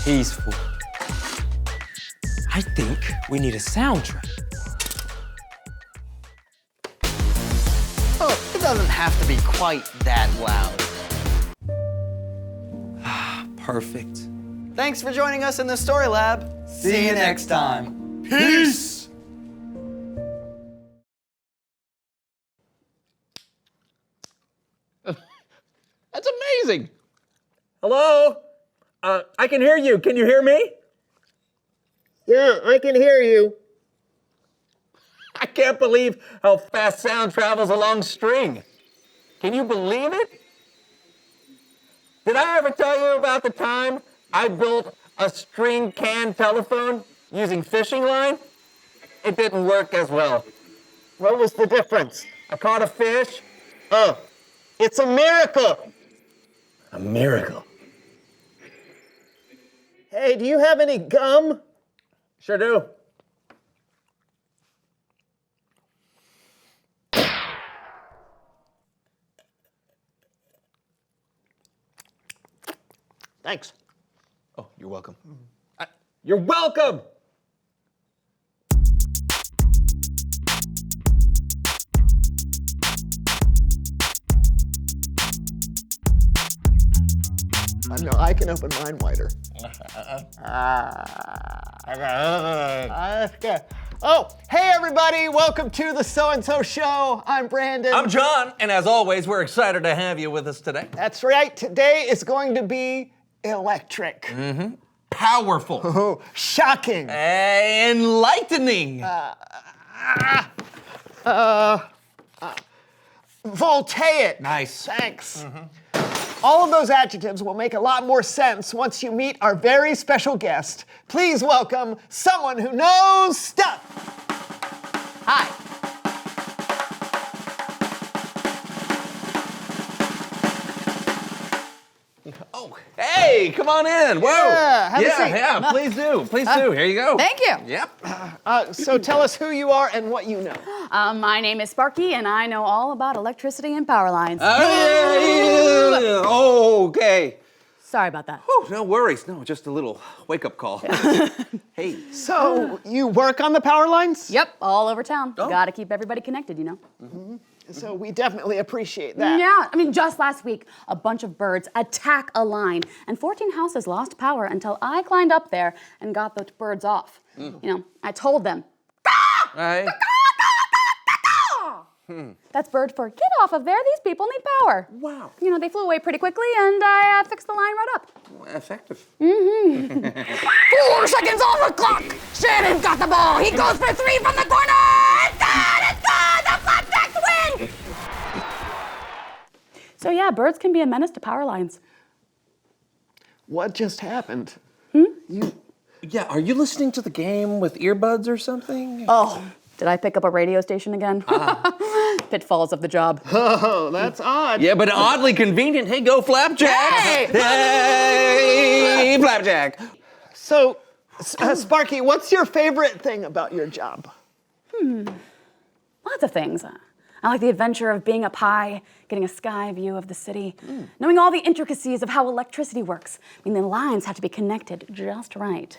Peaceful. I think we need a soundtrack.
Oh, it doesn't have to be quite that loud.
Perfect.
Thanks for joining us in the Story Lab. See you next time.
Peace!
That's amazing. Hello? I can hear you. Can you hear me? Yeah, I can hear you. I can't believe how fast sound travels along string. Can you believe it? Did I ever tell you about the time I built a string can telephone using fishing line? It didn't work as well. What was the difference? I caught a fish. Oh, it's a miracle. A miracle. Hey, do you have any gum? Sure do. Thanks.
Oh, you're welcome.
You're welcome. No, I can open mine wider. That's good. Oh, hey everybody, welcome to the So-and-So Show. I'm Brandon.
I'm John, and as always, we're excited to have you with us today.
That's right, today is going to be electric.
Mm-hmm. Powerful.
Oh, shocking.
Enlightening.
Voltaic.
Nice.
Thanks. All of those adjectives will make a lot more sense once you meet our very special guest. Please welcome someone who knows stuff. Hi.
Oh, hey, come on in. Whoa.
Yeah, have a seat.
Yeah, please do. Please do. Here you go.
Thank you.
Yep.
So tell us who you are and what you know.
My name is Sparky, and I know all about electricity and power lines.
Okay.
Sorry about that.
Whew, no worries. No, just a little wake-up call. Hey.
So you work on the power lines?
Yep, all over town.
Oh.
Got to keep everybody connected, you know.
So we definitely appreciate that.
Yeah, I mean, just last week, a bunch of birds attack a line, and 14 houses lost power until I climbed up there and got the birds off. You know, I told them,
Hey.
that's bird for get off of there, these people need power.
Wow.
You know, they flew away pretty quickly, and I fixed the line right up.
Effective.
4 seconds off the clock. Shannon's got the ball. He goes for 3 from the corner. It's good. It's good. The Flapjacks win. So yeah, birds can be a menace to power lines.
What just happened?
Yeah, are you listening to the game with earbuds or something?
Oh, did I pick up a radio station again? Pitfalls of the job.
Oh, that's odd.
Yeah, but oddly convenient. Hey, go Flapjack! Hey, Flapjack!
So, Sparky, what's your favorite thing about your job?
Lots of things. I like the adventure of being up high, getting a sky view of the city, knowing all the intricacies of how electricity works. I mean, the lines have to be connected just right.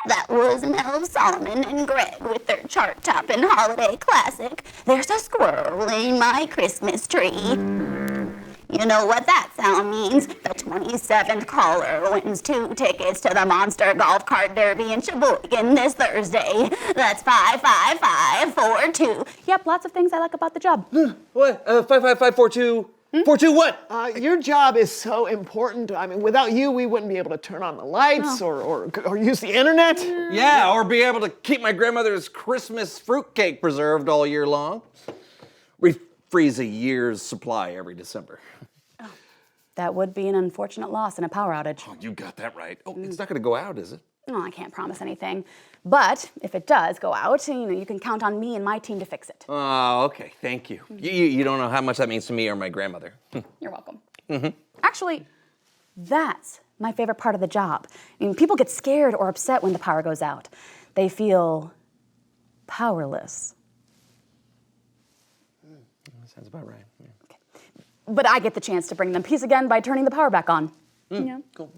That was Mel Solomon and Greg with their chart-topping holiday classic, There's a Squirrel in My Christmas Tree. You know what that sound means. The 27th caller wins 2 tickets to the Monster Golf Cart Derby in Sheboygan this Thursday. That's 55542.
Yep, lots of things I like about the job.
What? 55542. 42 what?
Your job is so important. I mean, without you, we wouldn't be able to turn on the lights or use the internet.
Yeah, or be able to keep my grandmother's Christmas fruitcake preserved all year long. We freeze a year's supply every December.
That would be an unfortunate loss in a power outage.
Oh, you got that right. Oh, it's not going to go out, is it?
No, I can't promise anything. But if it does go out, you can count on me and my team to fix it.
Oh, okay. Thank you. You don't know how much that means to me or my grandmother.
You're welcome. Actually, that's my favorite part of the job. I mean, people get scared or upset when the power goes out. They feel powerless.
Sounds about right. Yeah.
Okay. But I get the chance to bring them peace again by turning the power back on.
Cool.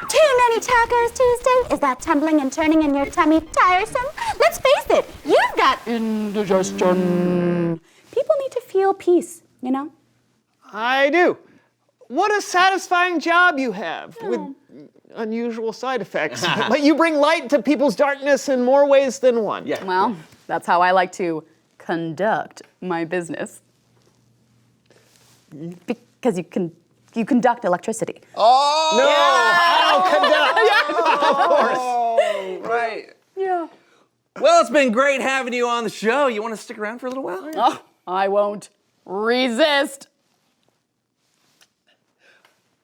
Too many tacos Tuesday? Is that tumbling and turning in your tummy tiresome? Let's face it, you've got indigestion.
People need to feel peace, you know?
I do. What a satisfying job you have with unusual side effects. But you bring light to people's darkness in more ways than one.
Yeah.
Well, that's how I like to conduct my business. Because you conduct electricity.
Oh!
No! Of course.
Oh, right.
Yeah.
Well, it's been great having you on the show. You want to stick around for a little while?
Oh, I won't resist.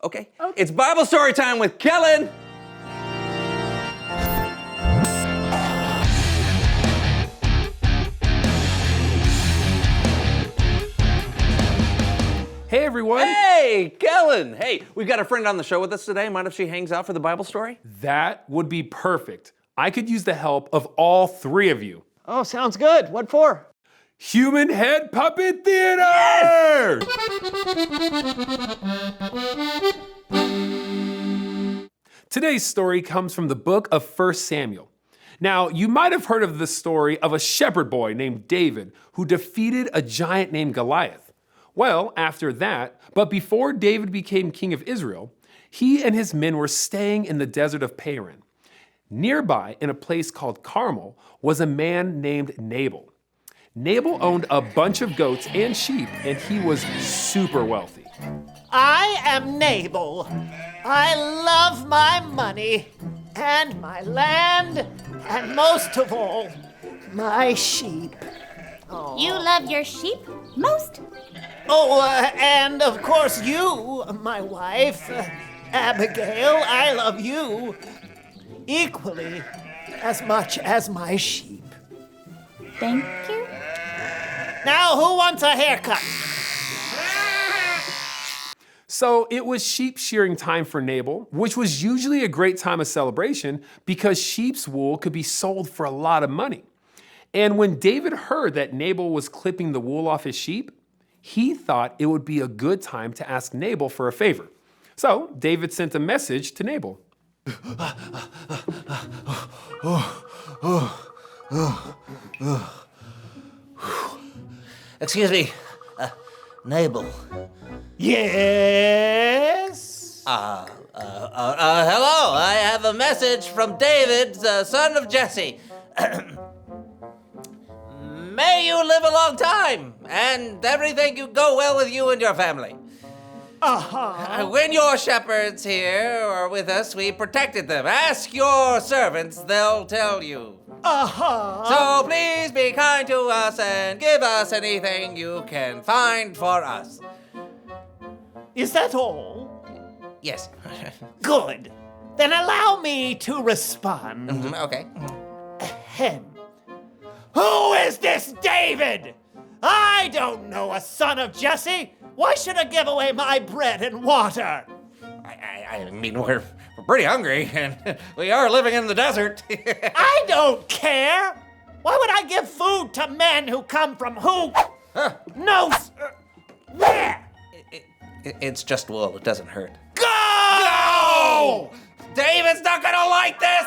Okay. It's Bible story time with Kellen.
Hey, everyone.
Hey, Kellen. Hey, we've got a friend on the show with us today. Mind if she hangs out for the Bible story?
That would be perfect. I could use the help of all 3 of you.
Oh, sounds good. What for?
Human Head Puppet Theater! Yes! Today's story comes from the book of 1 Samuel. Now, you might have heard of the story of a shepherd boy named David who defeated a giant named Goliath. Well, after that, but before David became king of Israel, he and his men were staying in the desert of Paran. Nearby, in a place called Carmel, was a man named Nabal. Nabal owned a bunch of goats and sheep, and he was super wealthy.
I am Nabal. I love my money and my land, and most of all, my sheep. Oh.
You love your sheep most?
Oh, and of course you, my wife, Abigail, I love you equally as much as my sheep.
Thank you.
Now, who wants a haircut?
So it was sheep shearing time for Nabal, which was usually a great time of celebration because sheep's wool could be sold for a lot of money. And when David heard that Nabal was clipping the wool off his sheep, he thought it would be a good time to ask Nabal for a favor. So David sent a message to Nabal.
Excuse me, Nabal.
Yes?
Hello, I have a message from David, son of Jesse. May you live a long time, and everything you go well with you and your family. When your shepherds here are with us, we protected them. Ask your servants, they'll tell you. So please be kind to us and give us anything you can find for us.
Is that all?
Yes.
Good. Then allow me to respond.
Okay.
Ahem. Who is this David? I don't know a son of Jesse. Why should I give away my bread and water?
I mean, we're pretty hungry, and we are living in the desert.
I don't care. Why would I give food to men who come from who knows where?
It's just wool. It doesn't hurt.
Go!
David's not gonna like this!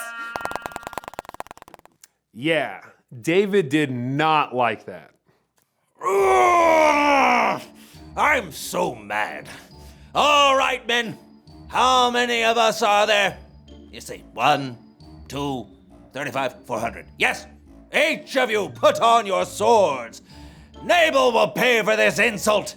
Yeah, David did not like that.
I'm so mad. All right, men. How many of us are there? You see, 1, 2, 35, 400. Yes, each of you put on your swords. Nabal will pay for this insult.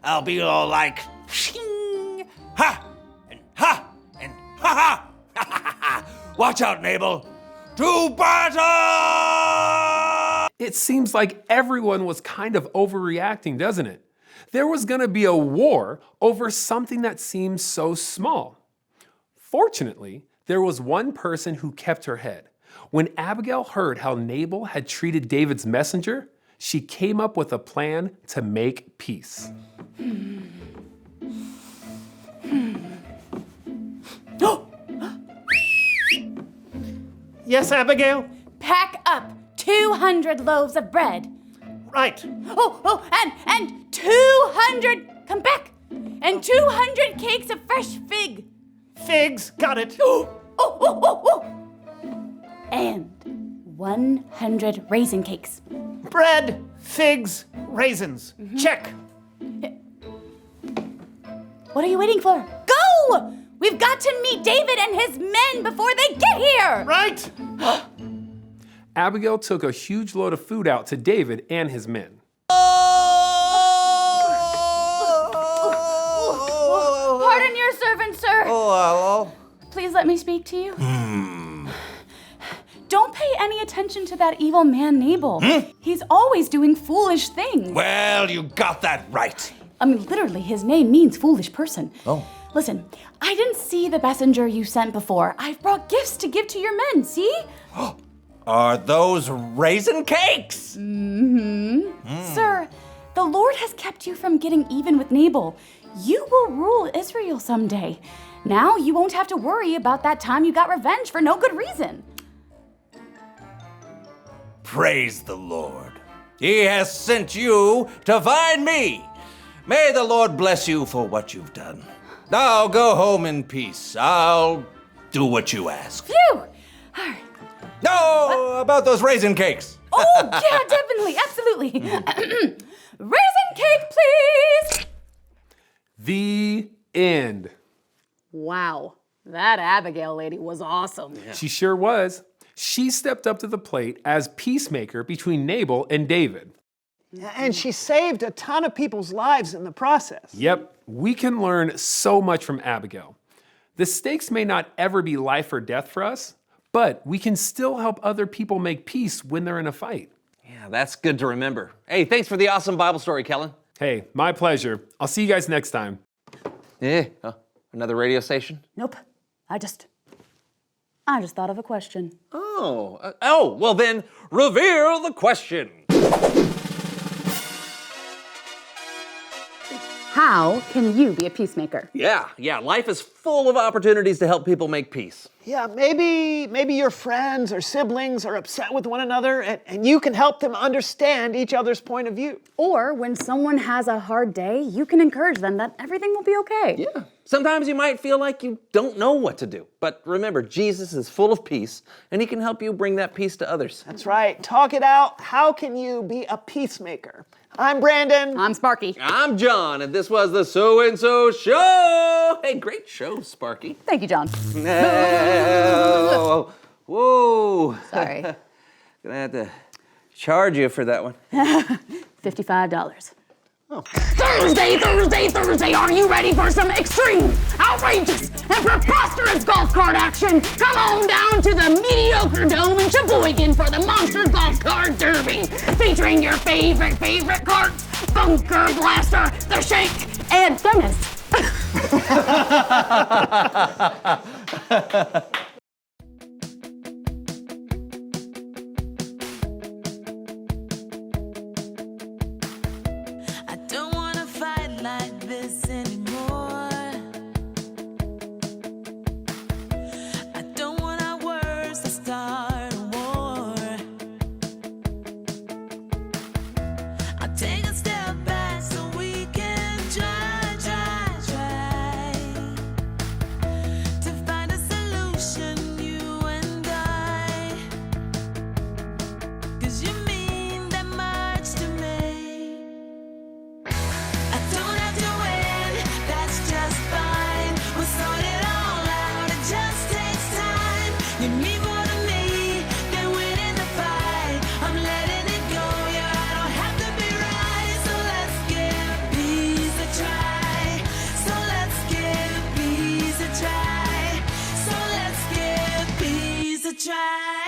I'll be all like, shing, ha, and ha, and ha ha. Watch out, Nabal. To battle!
It seems like everyone was kind of overreacting, doesn't it? There was gonna be a war over something that seemed so small. Fortunately, there was one person who kept her head. When Abigail heard how Nabal had treated David's messenger, she came up with a plan to make peace.
Yes, Abigail?
Pack up 200 loaves of bread.
Right.
And 200, come back, and 200 cakes of fresh fig.
Figs, got it.
And 100 raisin cakes.
Bread, figs, raisins. Check.
What are you waiting for? Go! We've got to meet David and his men before they get here!
Right!
Abigail took a huge load of food out to David and his men.
Pardon your servant, sir.
Oh, hello.
Please let me speak to you. Don't pay any attention to that evil man, Nabal. He's always doing foolish things.
Well, you got that right.
I mean, literally, his name means foolish person.
Oh.
Listen, I didn't see the messenger you sent before. I brought gifts to give to your men, see?
Are those raisin cakes?
Sir, the Lord has kept you from getting even with Nabal. You will rule Israel someday. Now you won't have to worry about that time you got revenge for no good reason.
Praise the Lord. He has sent you to find me. May the Lord bless you for what you've done. Now go home in peace. I'll do what you ask.
Phew! All right.
No, about those raisin cakes.
Oh, yeah, definitely, absolutely. Raisin cake, please!
The end.
Wow, that Abigail lady was awesome.
She sure was. She stepped up to the plate as peacemaker between Nabal and David.
And she saved a ton of people's lives in the process.
Yep, we can learn so much from Abigail. The stakes may not ever be life or death for us, but we can still help other people make peace when they're in a fight.
Yeah, that's good to remember. Hey, thanks for the awesome Bible story, Kellen.
Hey, my pleasure. I'll see you guys next time.
Another radio station?
Nope, I just thought of a question.
Well then, reveal the question.
How can you be a peacemaker?
Yeah, life is full of opportunities to help people make peace.
Yeah, maybe your friends or siblings are upset with one another and you can help them understand each other's point of view.
Or when someone has a hard day, you can encourage them that everything will be okay.
Yeah. Sometimes you might feel like you don't know what to do. But remember, Jesus is full of peace, and he can help you bring that peace to others.
That's right. Talk it out. How can you be a peacemaker? I'm Brandon.
I'm Sparky.
I'm John, and this was the So and So Show. Hey, great show, Sparky.
Thank you, John.
Whoa.
Sorry.
Gonna have to charge you for that one.
$55.
Thursday, are you ready for some extreme, outrageous, and preposterous golf cart action? Come on down to the Mediocre Dome in Sheboygan for the Monster Golf Cart Derby, featuring your favorite carts, Bunker Blaster, the Shake,
and Dennis.
I don't wanna fight like this anymore. I don't want our words to start a war. I'll take a step back so we can try to find a solution, you and I. 'Cause you mean that much to me. I don't have to win, that's just fine. We'll sort it all out, it just takes time. You mean more to me than winning the fight. I'm letting it go, yeah, I don't have to be right. So let's give peace a try. So let's give peace a try. So let's give peace a try.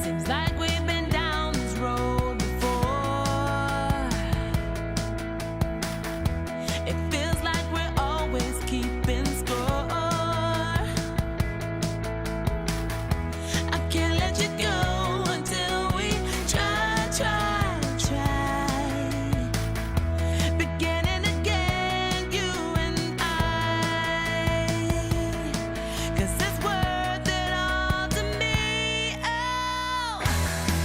Seems like we've been down this road before. It feels like we're always keeping score. I can't let you go until we try. Beginning again, you and I. 'Cause it's worth it all to me. Oh,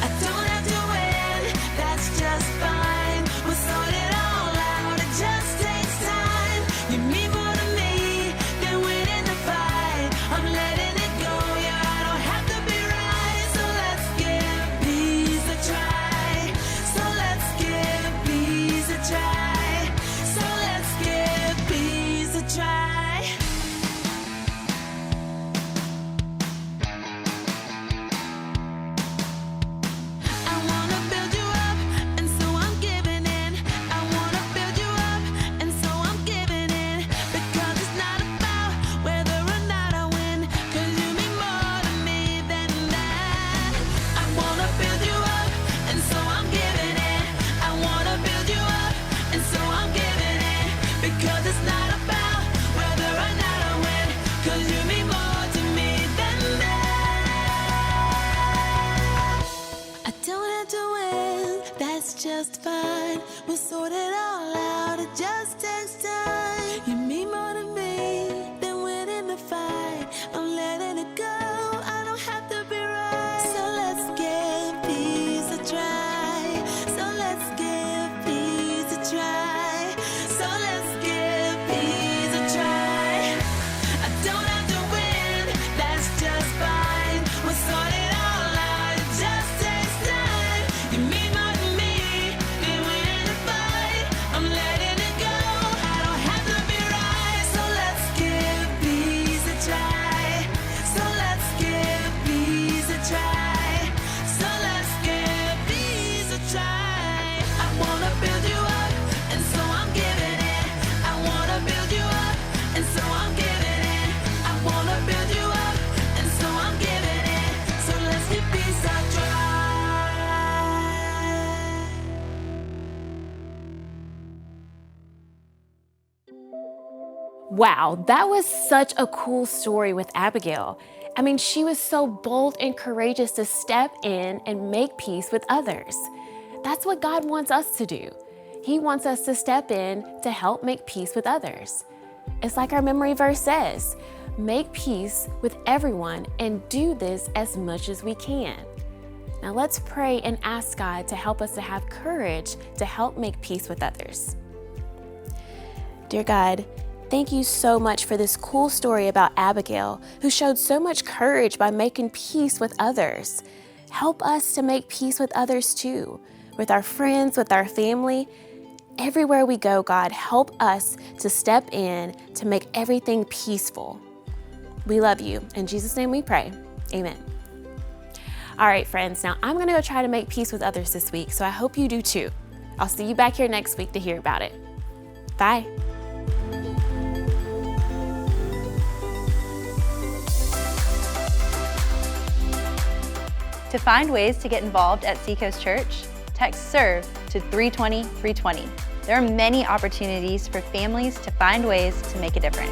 I don't have to win, that's just fine. We'll sort it all out, it just takes time. You mean more to me than winning the fight. I'm letting it go, yeah, I don't have to be right. So let's give peace a try. So let's give peace a try. So let's give peace a try. I wanna build you up, and so I'm giving in. I wanna build you up, and so I'm giving in. Because it's not about whether or not I win, 'cause you mean more to me than that. I wanna build you up, and so I'm giving in. I wanna build you up, and so I'm giving in. Because it's not about whether or not I win, 'cause you mean more to me than that. I don't have to win, that's just fine. We'll sort it all out, it just takes time. You mean more to me than winning the fight. I'm letting it go, I don't have to be right. So let's give peace a try. So let's give peace a try. So let's give peace a try. I don't have to win, that's just fine. We'll sort it all out, it just takes time. You mean more to me than winning the fight. I'm letting it go, I don't have to be right. So let's give peace a try. So let's give peace a try. So let's give peace a try. I wanna build you up, and so I'm giving in. I wanna build you up, and so I'm giving in. I wanna build you up, and so I'm giving in. So let's give peace a try.
Wow, that was such a cool story with Abigail. I mean, she was so bold and courageous to step in and make peace with others. That's what God wants us to do. He wants us to step in to help make peace with others. It's like our memory verse says, make peace with everyone and do this as much as we can. Now let's pray and ask God to help us to have courage to help make peace with others. Dear God, thank you so much for this cool story about Abigail, who showed so much courage by making peace with others. Help us to make peace with others too, with our friends, with our family. Everywhere we go, God, help us to step in to make everything peaceful. We love you. In Jesus' name we pray. Amen. All right, friends, now I'm gonna go try to make peace with others this week, so I hope you do too. I'll see you back here next week to hear about it. Bye.
To find ways to get involved at Seacoast Church, text SERVE to 320-320. There are many opportunities for families to find ways to make a difference.